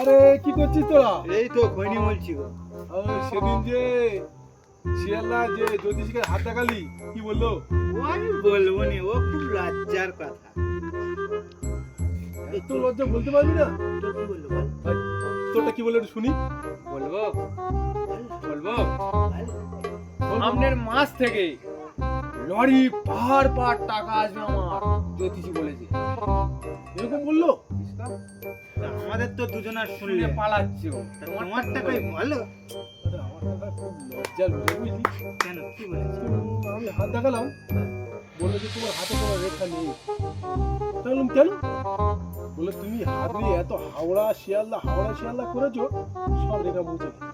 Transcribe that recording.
আরে কি করছিস তোরা? এই তো খৈনি বলছি গো। সেদিন যে শিয়ালদা যে জ্যোতিষীকে হাত দেখালি কি বললো? ওই বলবো নি, ও খুব লজ্জার কথা। এত লজ্জা বলতে পারবি না? তো কি বললো বল? ভাই, তোরটা কি বলে একটু শুনি। বলবো বলবো বল। সামনের মাস থেকে লরি পাহাড় পাহাড় টাকা আসবে আমার, জ্যোতিষী বলেছে। এরকম বললো? তা আমাদের তো দুজনার শুনলে শুনে পালাচ্ছে ও। তা তোমার টাকাই বলো। আরে আমার টাকা খুব লজ্জা লাগে বুঝলি। কেন কি বলেছে? তো আমি হাত দেখালাম, বললো যে তোমার হাতে কোনো রেখা নেই। তাহলে কেন? বলে তুমি হাত দিয়ে এত হাওড়া শিয়ালদা করেছো, সব রেখা মুছে গেছে।